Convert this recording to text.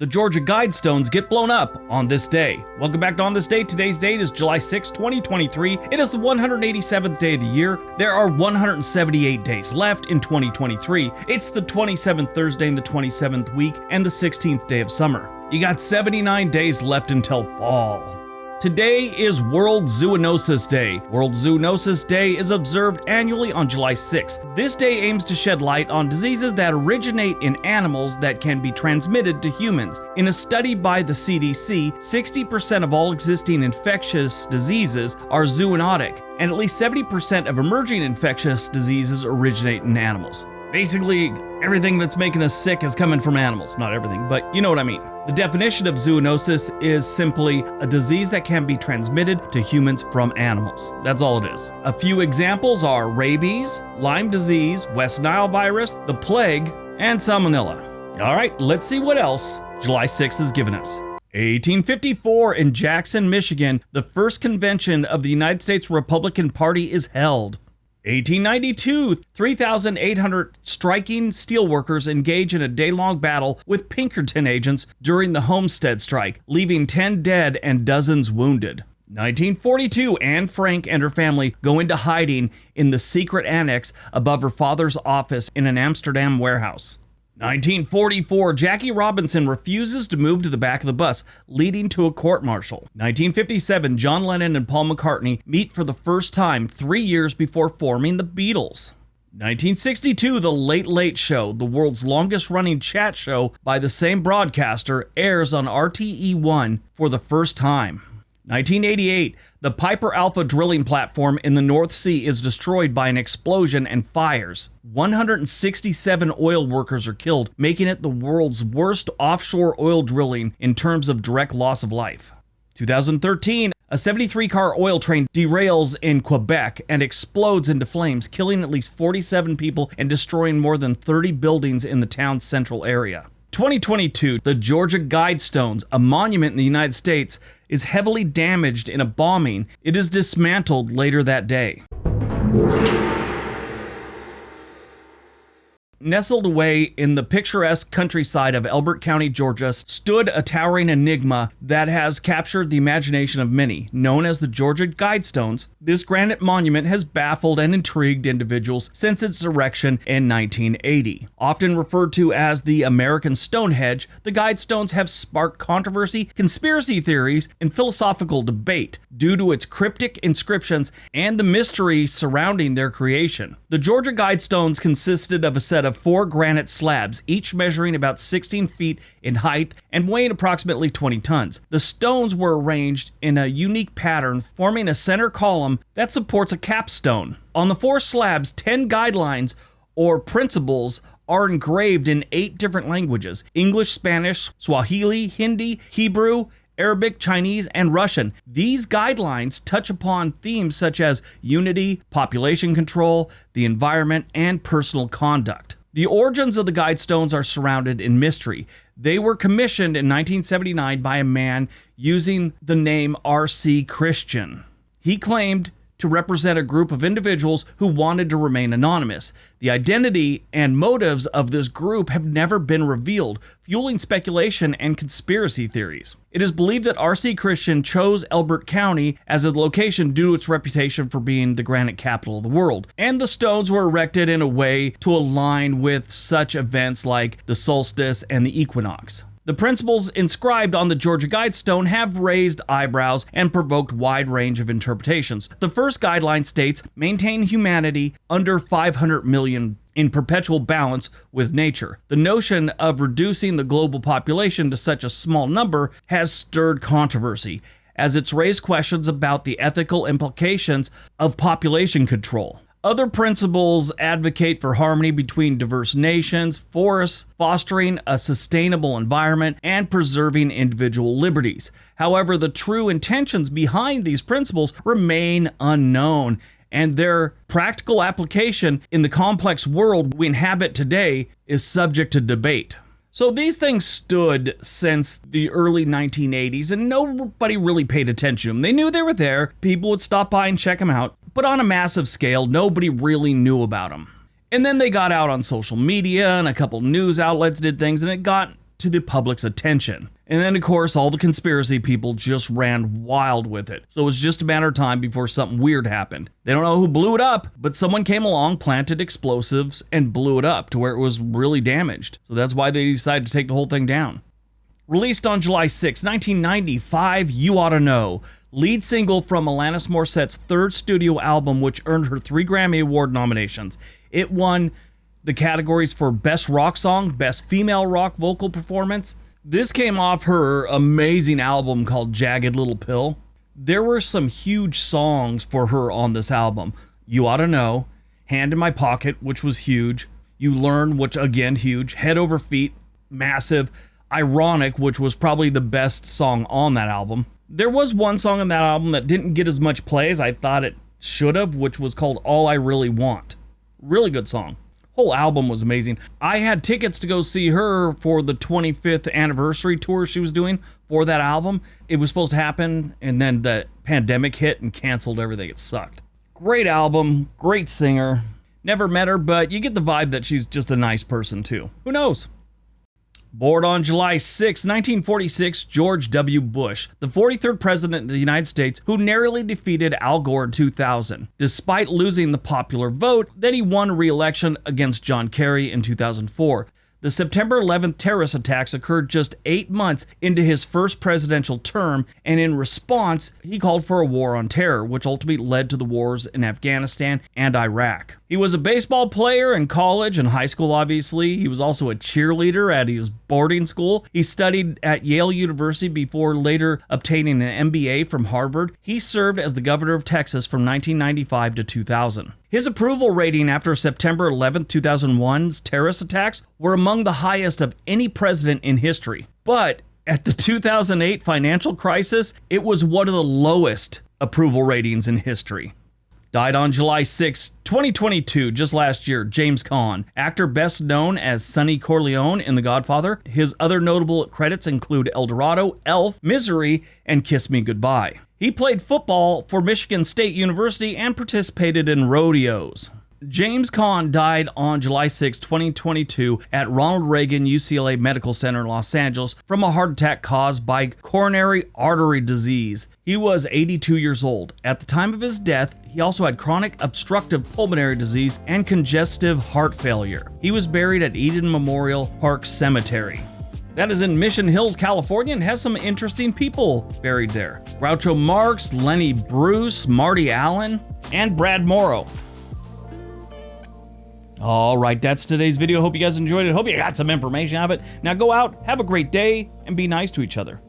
The Georgia Guidestones get blown up on this day. Welcome back to On This Day. Today's date is July 6, 2023. It is the 187th day of the year. There are 178 days left in 2023. It's the 27th Thursday in the 27th week and the 16th day of summer. You got 79 days left until fall. Today is World Zoonosis Day. World Zoonosis Day is observed annually on July 6th. This day aims to shed light on diseases that originate in animals that can be transmitted to humans. In a study by the CDC, 60% of all existing infectious diseases are zoonotic, and at least 70% of emerging infectious diseases originate in animals. Basically, everything that's making us sick is coming from animals. Not everything, but you know what I mean. The definition of zoonosis is simply a disease that can be transmitted to humans from animals. That's all it is. A few examples are rabies, Lyme disease, West Nile virus, the plague, and salmonella. All right, let's see what else July 6th has given us. 1854 in Jackson, Michigan, the first convention of the United States Republican Party is held. 1892, 3,800 striking steelworkers engage in a day-long battle with Pinkerton agents during the Homestead Strike, leaving 10 dead and dozens wounded. 1942, Anne Frank and her family go into hiding in the secret annex above her father's office in an Amsterdam warehouse. 1944, Jackie Robinson refuses to move to the back of the bus, leading to a court-martial. 1957, John Lennon and Paul McCartney meet for the first time 3 years before forming the Beatles. 1962, The Late Late Show, the world's longest-running chat show by the same broadcaster, airs on RTE1 for the first time. 1988, the Piper Alpha drilling platform in the North Sea is destroyed by an explosion and fires. 167 oil workers are killed, making it the world's worst offshore oil drilling in terms of direct loss of life. 2013, a 73-car oil train derails in Quebec and explodes into flames, killing at least 47 people and destroying more than 30 buildings in the town's central area. 2022, the Georgia Guidestones, a monument in the United States, is heavily damaged in a bombing. It is dismantled later that day. Nestled away in the picturesque countryside of Elbert County, Georgia, stood a towering enigma that has captured the imagination of many. Known as the Georgia Guidestones, this granite monument has baffled and intrigued individuals since its erection in 1980. Often referred to as the American Stonehenge, the Guidestones have sparked controversy, conspiracy theories, and philosophical debate due to its cryptic inscriptions and the mystery surrounding their creation. The Georgia Guidestones consisted of a set of 4 granite slabs, each measuring about 16 feet in height and weighing approximately 20 tons. The stones were arranged in a unique pattern, forming a center column that supports a capstone. On the 4 slabs, 10 guidelines or principles are engraved in 8 different languages: English, Spanish, Swahili, Hindi, Hebrew, Arabic, Chinese, and Russian. These guidelines touch upon themes such as unity, population control, the environment, and personal conduct. The origins of the Guidestones are surrounded in mystery. They were commissioned in 1979 by a man using the name R.C. Christian. He claimed to represent a group of individuals who wanted to remain anonymous. The identity and motives of this group have never been revealed, fueling speculation and conspiracy theories. It is believed that R.C. Christian chose Elbert County as a location due to its reputation for being the granite capital of the world, and the stones were erected in a way to align with such events like the solstice and the equinox. The principles inscribed on the Georgia Guidestone have raised eyebrows and provoked wide range of interpretations. The first guideline states, maintain humanity under 500 million in perpetual balance with nature. The notion of reducing the global population to such a small number has stirred controversy, as it's raised questions about the ethical implications of population control. Other principles advocate for harmony between diverse nations, forests, fostering a sustainable environment, and preserving individual liberties. However, the true intentions behind these principles remain unknown, and their practical application in the complex world we inhabit today is subject to debate. So these things stood since the early 1980s, and nobody really paid attention to them. They knew they were there, people would stop by and check them out, but on a massive scale, nobody really knew about them. And then they got out on social media, and a couple news outlets did things, and it got to the public's attention. And then, of course, all the conspiracy people just ran wild with it. So it was just a matter of time before something weird happened. They don't know who blew it up, but someone came along, planted explosives, and blew it up to where it was really damaged. So that's why they decided to take the whole thing down. Released on July 6, 1995, You Oughta Know, lead single from Alanis Morissette's third studio album, which earned her 3 Grammy Award nominations. It won the categories for Best Rock Song, Best Female Rock Vocal Performance. This came off her amazing album called Jagged Little Pill. There were some huge songs for her on this album. You Oughta Know, Hand in My Pocket, which was huge. You Learn, which again, huge. Head Over Feet, massive. Ironic, which was probably the best song on that album. There was one song on that album that didn't get as much play as I thought it should have, which was called All I Really Want. Really good song. Whole album was amazing. I had tickets to go see her for the 25th anniversary tour she was doing for that album. It was supposed to happen, and then the pandemic hit and canceled everything. It sucked. Great album, great singer. Never met her, but you get the vibe that she's just a nice person too. Who knows? Born on July 6, 1946, George W. Bush, the 43rd president of the United States, who narrowly defeated Al Gore in 2000. Despite losing the popular vote, then he won re-election against John Kerry in 2004. The September 11th terrorist attacks occurred just 8 months into his first presidential term, and in response, he called for a war on terror, which ultimately led to the wars in Afghanistan and Iraq. He was a baseball player in college and high school, obviously. He was also a cheerleader at his boarding school. He studied at Yale University before later obtaining an MBA from Harvard. He served as the governor of Texas from 1995 to 2000. His approval rating after September 11, 2001's terrorist attacks were among the highest of any president in history. But at the 2008 financial crisis, it was one of the lowest approval ratings in history. Died on July 6, 2022, just last year, James Caan, actor best known as Sonny Corleone in The Godfather. His other notable credits include El Dorado, Elf, Misery, and Kiss Me Goodbye. He played football for Michigan State University and participated in rodeos. James Caan died on July 6, 2022 at Ronald Reagan UCLA Medical Center in Los Angeles from a heart attack caused by coronary artery disease. He was 82 years old. At the time of his death, he also had chronic obstructive pulmonary disease and congestive heart failure. He was buried at Eden Memorial Park Cemetery. That is in Mission Hills, California, and has some interesting people buried there. Groucho Marx, Lenny Bruce, Marty Allen, and Brad Morrow. All right, that's today's video. Hope you guys enjoyed it. Hope you got some information out of it. Now go out, have a great day, and be nice to each other.